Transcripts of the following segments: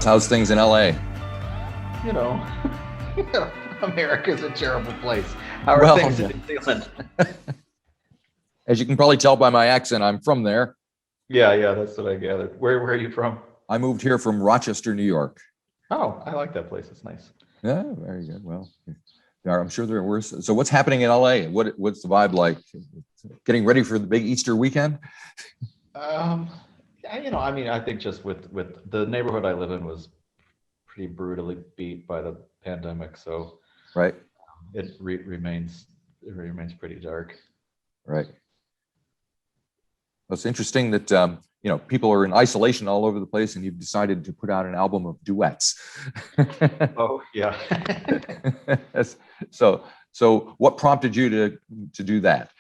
How's things in LA? You know, America's a terrible place. How are Well, things in New Zealand? as you can probably tell by my accent, I'm from there. Yeah, that's what I gathered. Where are you from? I moved here from Rochester, New York. Oh, I like that place. It's nice. Yeah, very good. Well, I'm sure there were. So what's happening in LA? What's the vibe like? Getting ready for the big Easter weekend? I think just with the neighborhood I live in was pretty brutally beat by the pandemic, so Right. it remains pretty dark. Right. Well, it's interesting that people are in isolation all over the place, and you've decided to put out an album of duets. Oh yeah. So what prompted you to do that?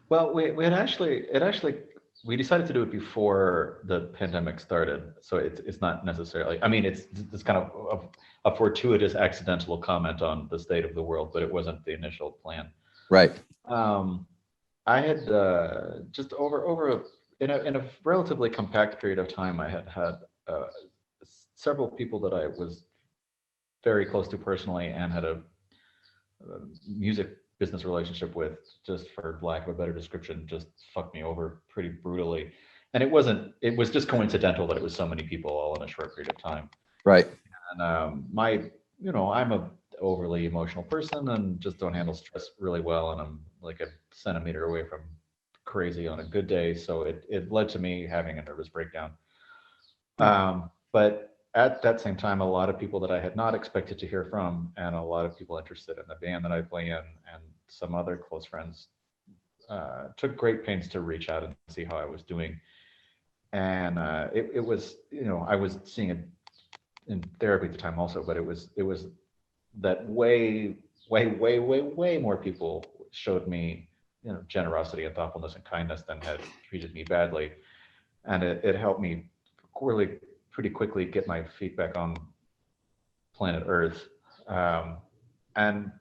Well, we decided to do it before the pandemic started, so it's not necessarily. I mean, it's kind of a fortuitous, accidental comment on the state of the world, but it wasn't the initial plan. Right. I had just in a relatively compact period of time, I had several people that I was very close to personally and had a music business relationship with, just for lack of a better description, just fucked me over pretty brutally. And it was just coincidental that it was so many people all in a short period of time. Right. And I'm a overly emotional person and just don't handle stress really well. And I'm like a centimeter away from crazy on a good day. So it led to me having a nervous breakdown. But at that same time, a lot of people that I had not expected to hear from, and a lot of people interested in the band that I play in, and some other close friends, took great pains to reach out and see how I was doing. And it was, I was seeing it in therapy at the time also, but it was that way more people showed me, generosity and thoughtfulness and kindness than had treated me badly. And it helped me really pretty quickly get my feet back on planet Earth. And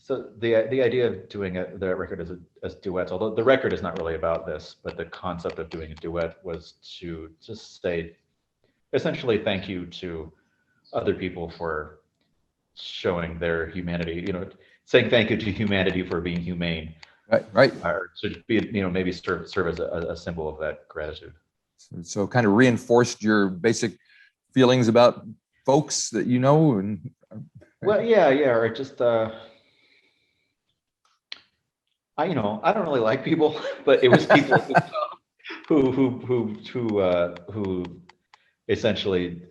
so the idea of doing the record as duets, although the record is not really about this, but the concept of doing a duet was to just say, essentially, thank you to other people for showing their humanity, saying thank you to humanity for being humane. Right. Or to be, maybe serve as a symbol of that gratitude. So kind of reinforced your basic feelings about folks that you know, and well, yeah, or just I don't really like people, but it was people who essentially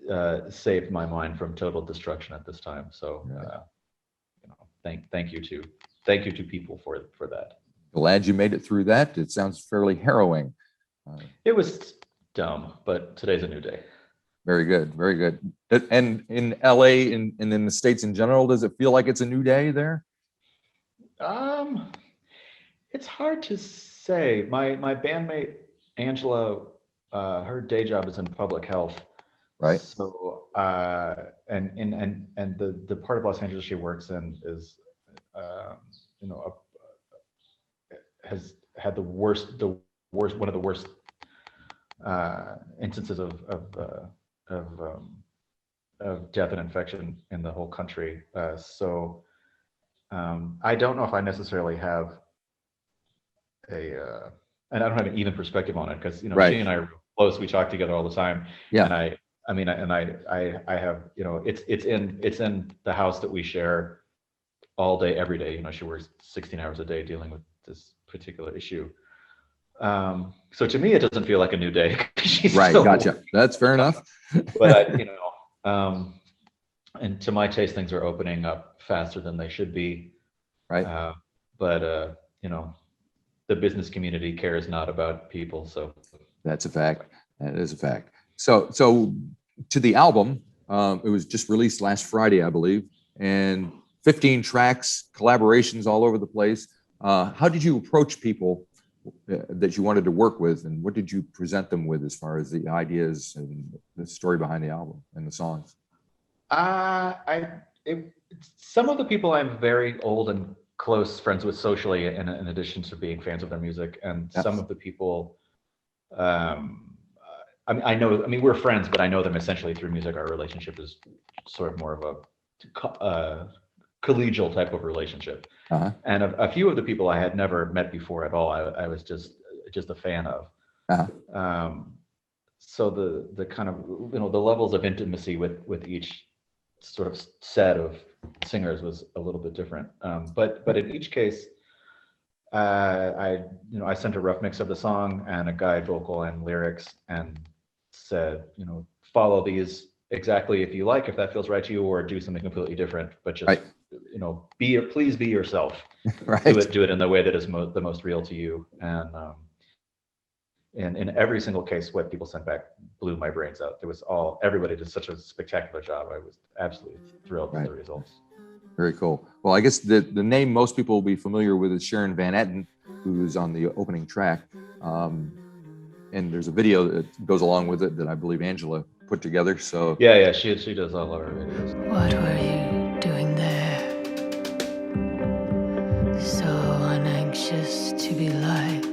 saved my mind from total destruction at this time. So thank you to people for that. Glad you made it through that. It sounds fairly harrowing. It was dumb, but today's a new day. Very good, very good. And in LA and in the States in general, does it feel like it's a new day there? It's hard to say. My bandmate Angela, her day job is in public health. Right. So and the part of Los Angeles she works in is has had one of the worst instances of death and infection in the whole country. So I don't know if I necessarily have and I don't have an even perspective on it, because Right. She and I are real close. We talk together all the time. Yeah. And I have, it's in the house that we share all day, every day. She works 16 hours a day dealing with this particular issue. So to me, it doesn't feel like a new day. Right. Gotcha. That's fair enough. But and to my taste, things are opening up faster than they should be. Right. But the business community cares not about people. So that's a fact. That is a fact. So to the album, it was just released last Friday, I believe, and 15 tracks, collaborations all over the place. How did you approach people that you wanted to work with, and what did you present them with as far as the ideas and the story behind the album and the songs? Some of the people I'm very old and close friends with socially, in addition to being fans of their music, and Yes. Some of the people I know, I mean, we're friends, but I know them essentially through music. Our relationship is sort of more of a collegial type of relationship. Uh-huh. And a few of the people I had never met before at all, I was just a fan of. Uh-huh. So the kind of, you know, the levels of intimacy with each sort of set of singers was a little bit different. But in each case, I sent a rough mix of the song and a guide vocal and lyrics, and said, you know, follow these exactly if you like, if that feels right to you, or do something completely different. But just Right. you know, please be yourself. Right. Do it in the way that is the most real to you. And in every single case, what people sent back blew my brains out. Everybody did such a spectacular job. I was absolutely thrilled with the results. Very cool. Well, I guess the name most people will be familiar with is Sharon Van Etten, who's on the opening track. And there's a video that goes along with it that I believe Angela put together. So yeah, she does all of our videos. What were you doing there? So unanxious to be liked.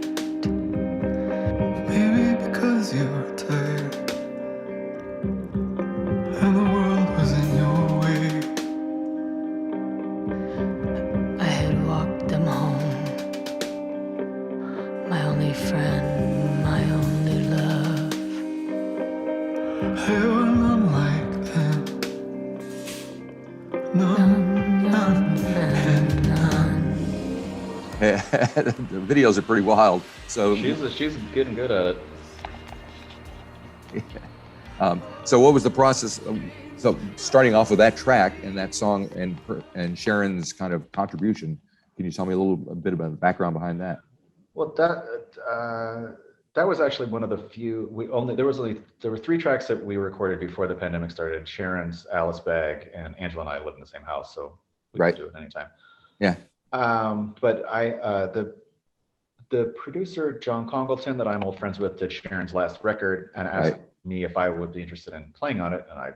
Maybe because you were tired and the world was in your way. I had walked them home. My only friend, my only love. They were none like them. None and none. the videos are pretty wild. So she's getting good at it. So what was the process? So starting off with that track and that song and Sharon's kind of contribution, can you tell me a bit about the background behind that? Well, that was actually one of the few. There were 3 tracks that we recorded before the pandemic started. Sharon's Alice Bag, and Angela and I live in the same house, so we could do it anytime. Yeah. But the producer John Congleton, that I'm old friends with, did Sharon's last record and asked me if I would be interested in playing on it, and I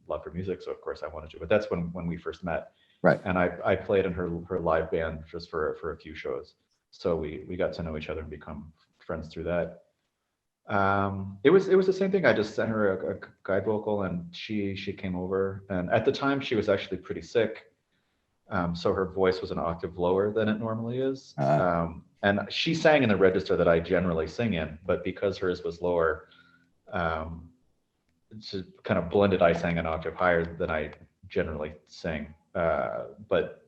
love her music, so of course I wanted to. But that's when we first met. Right. And I played in her live band just for a few shows. So we got to know each other and become friends through that. It was the same thing. I just sent her a guide vocal, and she came over. And at the time, she was actually pretty sick, so her voice was an octave lower than it normally is. And she sang in the register that I generally sing in, but because hers was lower, it's kind of blended. I sang an octave higher than I generally sing. But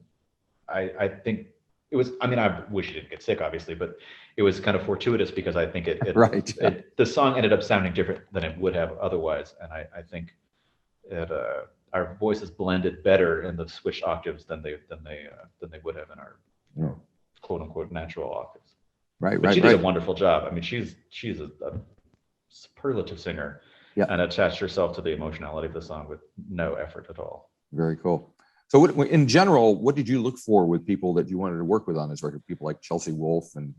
I think it was, I mean, I wish she didn't get sick, obviously, but it was kind of fortuitous because I think the song ended up sounding different than it would have otherwise. And I think our voices blended better in the switched octaves than they would have in our quote unquote natural octaves. But she did a wonderful job. I mean, she's a superlative singer, and attached herself to the emotionality of the song with no effort at all. Very cool. So in general, what did you look for with people that you wanted to work with on this record? People like Chelsea Wolfe and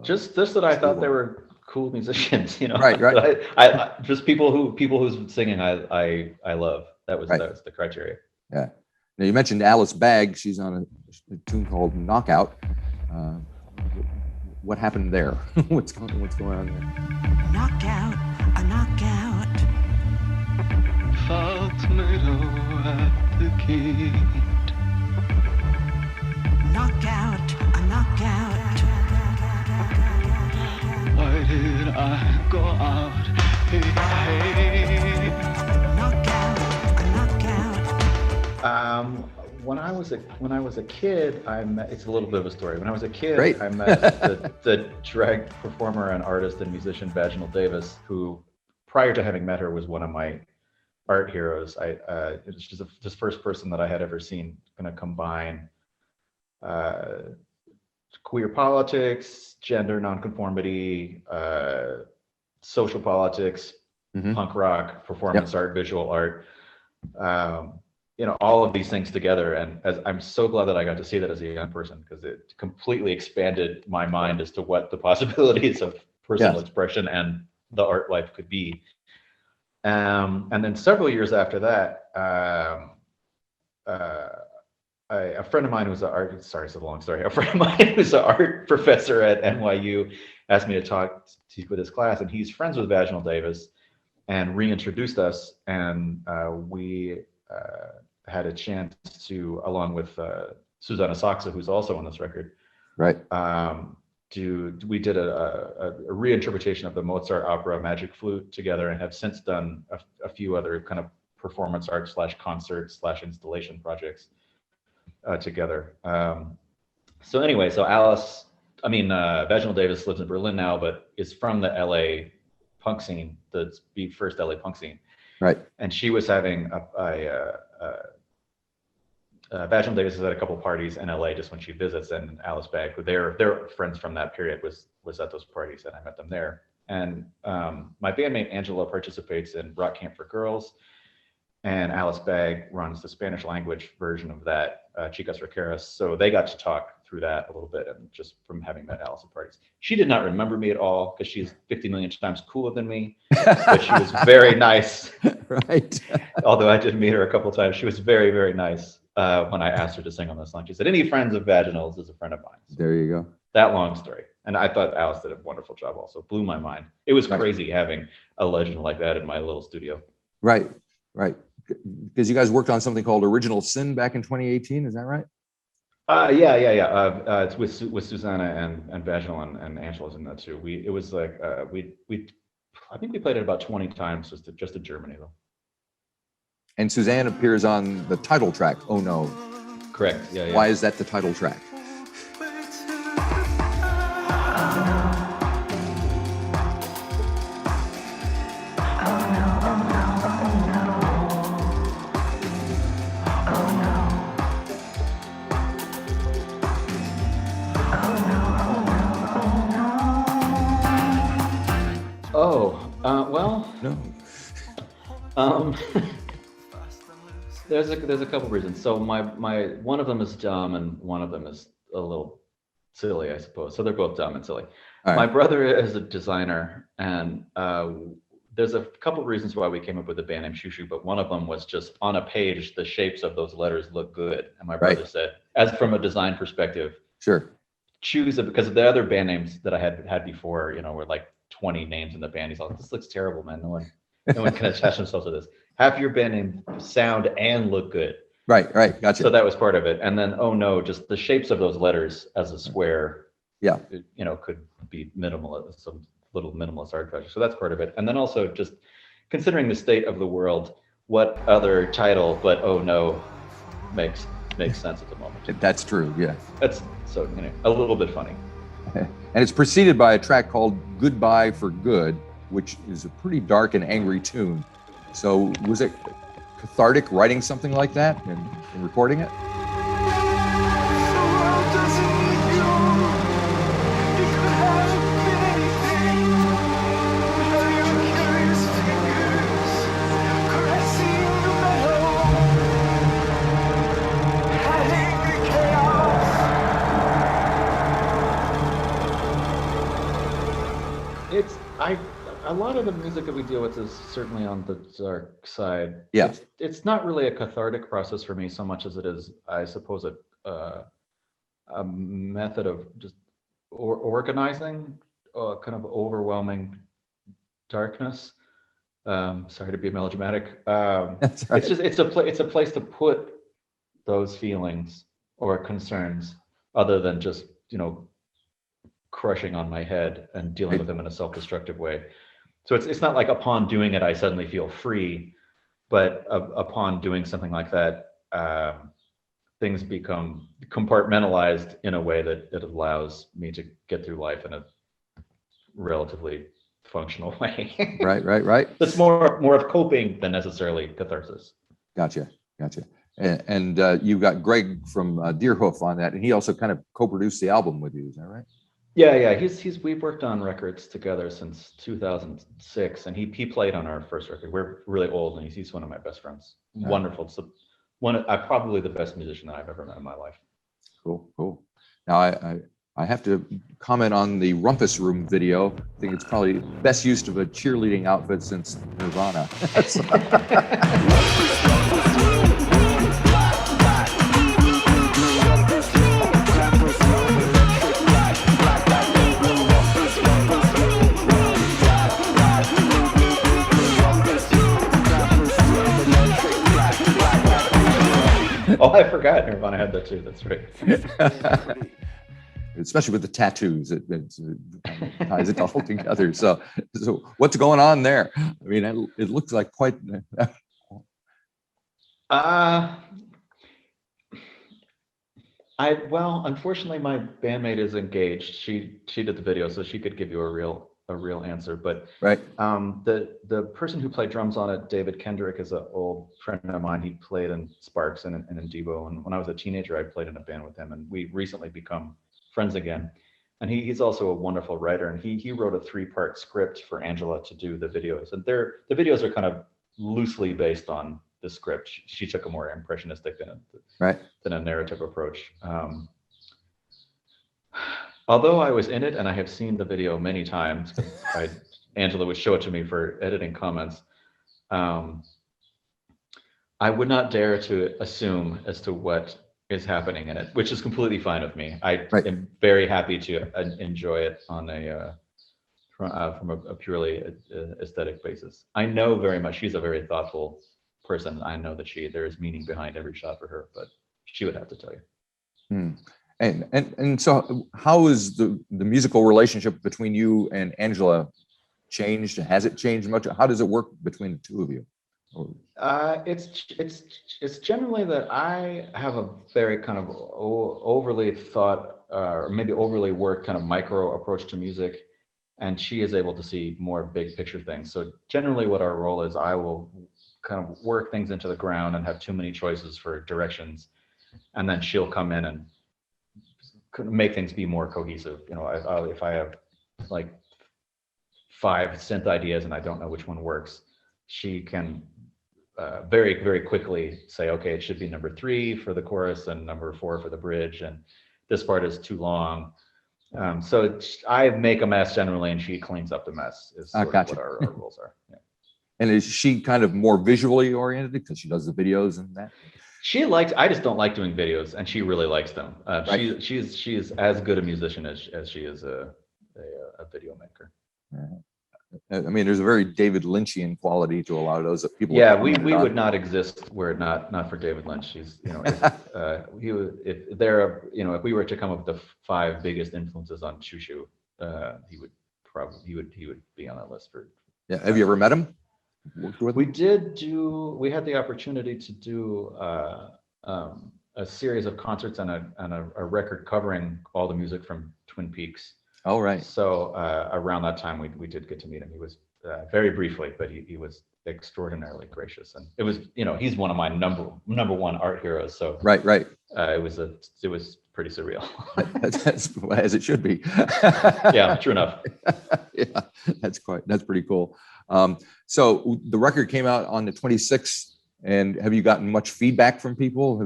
just that I thought they were cool musicians, you know. Right. I just people whose singing I love. That was the criteria. Yeah. Now you mentioned Alice Bag. She's on a tune called Knockout. What happened there? What's going on there? Knockout, a knockout. Foul tomato at the gate. Knockout, a knockout. Why did I go out? Hey. Knockout, a knockout. When I was a kid, it's a little bit of a story. When I was a kid, I met the drag performer and artist and musician Vaginal Davis, who, prior to having met her, was one of my art heroes. It was just the first person that I had ever seen kind of combine queer politics, gender nonconformity, social politics, punk rock, performance art, visual art. All of these things together. And I'm so glad that I got to see that as a young person, because it completely expanded my mind as to what the possibilities of personal expression and the art life could be. And then several years after that, a friend of mine who's an art, sorry, it's a long story. A friend of mine who's an art professor at NYU asked me to speak with his class, and he's friends with Vaginal Davis. and reintroduced us. And we had a chance to, along with Susanna Saxa, who's also on this record, Right. we did a reinterpretation of the Mozart opera Magic Flute together, and have since done a few other kind of performance art / concert / installation projects together. So anyway, so Vaginal Davis lives in Berlin now, but is from the LA punk scene, the first LA punk scene. Right. And she was having Vaginal Davis has had a couple parties in LA just when she visits, and Alice Bagg, who they're friends from that period, was at those parties, and I met them there. And my bandmate Angela participates in Rock Camp for Girls, and Alice Bagg runs the Spanish language version of that, Chicas Rockeras. So they got to talk through that a little bit, and just from having met Alice at parties. She did not remember me at all because she's 50 million times cooler than me, but she was very nice. Right. Although I did meet her a couple of times, she was very, very nice. When I asked her to sing on this song, she said, "Any friends of Vaginals is a friend of mine." So There you go. that long story. And I thought Alice did a wonderful job also. Blew my mind. It was Right. crazy having a legend like that in my little studio. Right. Right. Because you guys worked on something called Original Sin back in 2018. Is that right? Yeah. It's with Susanna and Vaginal and Angela's in that too. It was like I think we played it about 20 times just in Germany though. And Suzanne appears on the title track, Oh No. Correct. Yeah. Why is that the title track? Well. No. There's a couple reasons. So my one of them is dumb and one of them is a little silly, I suppose. So they're both dumb and silly. All My right. brother is a designer, and there's a couple of reasons why we came up with the band name Xiu Xiu, but one of them was just on a page, the shapes of those letters look good. And my brother Right. said, as from a design perspective, Sure. choose it, because the other band names that I had before, were like 20 names in the band. He's like, this looks terrible, man. No one can attach themselves to this. Have your band name sound and look good. Right. Right. Gotcha. So that was part of it. And then, oh no, just the shapes of those letters as a square, Yeah. could be minimal, some little minimalist art project. So that's part of it. And then also just considering the state of the world, what other title but oh no makes sense at the moment. That's true. Yeah. That's so, a little bit funny. And it's preceded by a track called Goodbye for Good, which is a pretty dark and angry tune. So was it cathartic writing something like that and recording it? A lot of the music that we deal with is certainly on the dark side. Yeah. It's not really a cathartic process for me so much as it is, I suppose, a method of just organizing kind of overwhelming darkness. Sorry to be melodramatic. That's right. It's a place to put those feelings or concerns, other than just crushing on my head and dealing with them in a self-destructive way. So it's not like upon doing it I suddenly feel free, but upon doing something like that, things become compartmentalized in a way that it allows me to get through life in a relatively functional way. Right. It's more of coping than necessarily catharsis. Gotcha. And you got Greg from Deerhoof on that, and he also kind of co-produced the album with you. Is that right? Yeah. We've worked on records together since 2006, and he played on our first record. We're really old, and he's one of my best friends. Yeah. Wonderful. It's probably the best musician that I've ever met in my life. Cool. Now I have to comment on the Rumpus Room video. I think it's probably best used of a cheerleading outfit since Nirvana. Oh, I forgot Nirvana had that too. That's right. Especially with the tattoos, it ties it all together. So what's going on there? I mean, it looks like quite. Well, unfortunately, my bandmate is engaged. She did the video, so she could give you a real answer. But Right. The person who played drums on it, David Kendrick, is an old friend of mine. He played in Sparks and in Devo. And when I was a teenager, I played in a band with him, and we recently become friends again. And he's also a wonderful writer, and he wrote a 3-part script for Angela to do the videos. And the videos are kind of loosely based on the script. She took a more impressionistic than a narrative approach. Although I was in it and I have seen the video many times, because Angela would show it to me for editing comments, I would not dare to assume as to what is happening in it, which is completely fine with me. I am very happy to enjoy it on from a purely aesthetic basis. I know very much she's a very thoughtful person. I know that there is meaning behind every shot for her, but she would have to tell you. And so how is the musical relationship between you and Angela changed? Has it changed much? How does it work between the two of you? It's generally that I have a very kind of overly thought or maybe overly worked kind of micro approach to music, and she is able to see more big picture things. So generally what our role is, I will kind of work things into the ground and have too many choices for directions, and then she'll come in and make things be more cohesive. You know, if I have like 5 synth ideas and I don't know which one works, she can very, very quickly say, okay, it should be number 3 for the chorus and number 4 for the bridge, and this part is too long. So I make a mess generally, and she cleans up the mess. Is sort of what our roles are. Yeah. And is she kind of more visually oriented because she does the videos and that? I just don't like doing videos, and she really likes them. She is as good a musician as she is a video maker. I mean, there's a very David Lynchian quality to a lot of those that people. Yeah, we would not exist were it not for David Lynch. He's, you know, if we were to come up with the 5 biggest influences on Xiu Xiu, he would be on that list for. Yeah, have you ever met him? We had the opportunity to do a series of concerts and a record covering all the music from Twin Peaks. Oh, right. So around that time, we did get to meet him. He was very briefly, but he was extraordinarily gracious, and it was, you know, he's one of my number 1 art heroes. So right. It was pretty surreal. That's as it should be. Yeah, true enough. Yeah, that's pretty cool. So the record came out on the 26th, and have you gotten much feedback from people?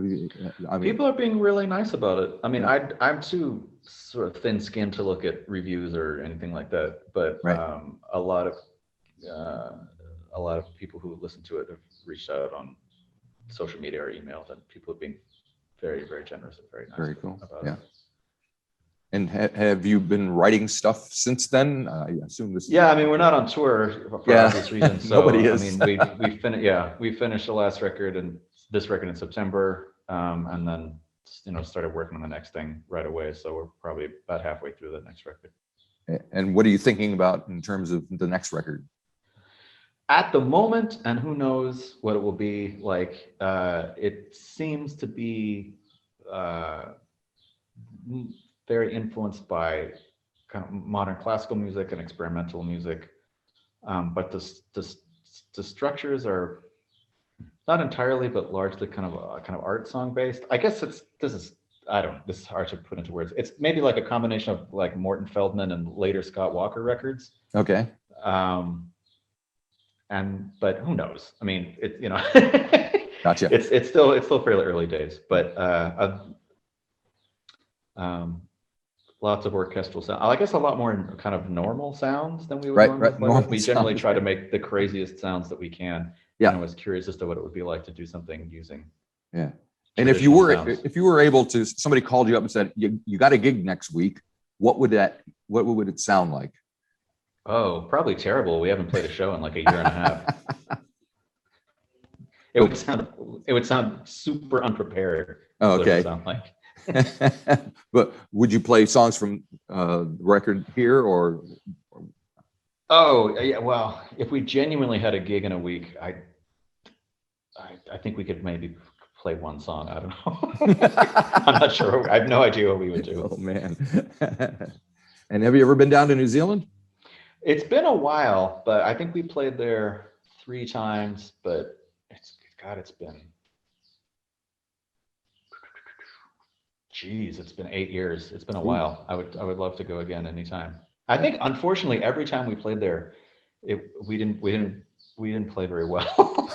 People are being really nice about it. I mean, I'm too sort of thin-skinned to look at reviews or anything like that, but a lot of people who listen to it have reached out on social media or emailed, and people have been very, very generous and very nice. Very cool. About Yeah. it. And have you been writing stuff since then? I assume this. Yeah, I mean, we're not on tour for obvious reasons. So Nobody is. I mean, we finished the last record and this record in September, and then started working on the next thing right away. So we're probably about halfway through the next record. And what are you thinking about in terms of the next record? At the moment, and who knows what it will be like, it seems to be very influenced by kind of modern classical music and experimental music, but the structures are not entirely, but largely kind of art song based. I guess this is hard to put into words. It's maybe like a combination of like Morton Feldman and later Scott Walker records. Okay. But who knows? I mean, Gotcha. It's still fairly early days, but lots of orchestral sound. I guess a lot more kind of normal sounds than we would normally play with. We generally try to make the craziest sounds that we can. Yeah. And I was curious as to what it would be like to do something using. Yeah. And if you were able to, somebody called you up and said, you got a gig next week, what would it sound like? Oh, probably terrible. We haven't played a show in like a year and a half. It would sound super unprepared. Oh, That's what it okay. would sound like. But would you play songs from the record here, or? Oh, yeah. Well, if we genuinely had a gig in a week, I think we could maybe play one song. I don't know. I'm not sure. I have no idea what we would do. Oh man. And have you ever been down to New Zealand? It's been a while, but I think we played there 3 times, but it's been, geez, it's been 8 years. It's been a while. I would love to go again anytime. I think unfortunately every time we played there, we didn't play very well.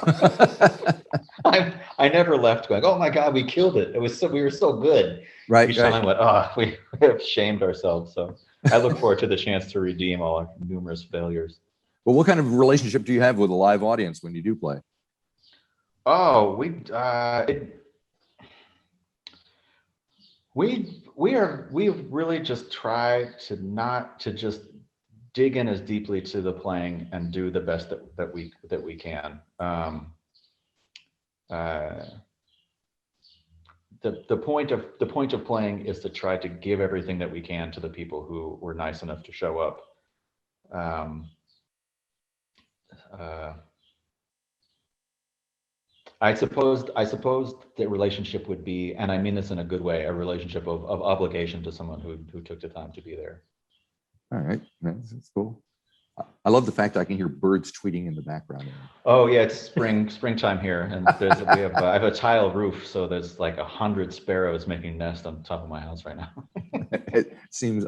I never left going, oh my God, we killed it. We were so good. Right. Each time I went, oh, we have shamed ourselves. So I look forward to the chance to redeem all our numerous failures. Well, what kind of relationship do you have with a live audience when you do play? Oh, we really just try to not to just dig in as deeply to the playing and do the best that we can. The point of playing is to try to give everything that we can to the people who were nice enough to show up. I suppose the relationship would be, and I mean this in a good way, a relationship of obligation to someone who took the time to be there. All right, that's cool. I love the fact I can hear birds tweeting in the background. Oh yeah, it's springtime here, and I have a tile roof, so there's like 100 sparrows making nest on top of my house right now. It seems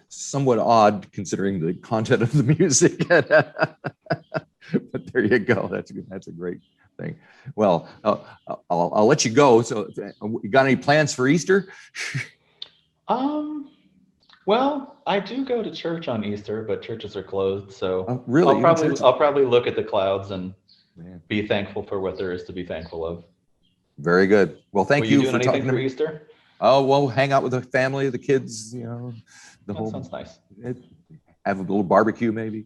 somewhat odd considering the content of the music. But there you go. That's a great thing. Well, I'll let you go. So, you got any plans for Easter? Well, I do go to church on Easter, but churches are closed, so really? I'll probably look at the clouds and be thankful for what there is to be thankful of. Very good. Well, thank you for talking for Easter. Oh, well, hang out with the family, the kids, That sounds nice. Have a little barbecue, maybe.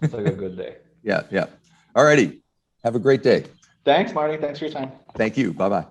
It's like a good day. Yeah. All righty. Have a great day. Thanks, Marty. Thanks for your time. Thank you. Bye-bye.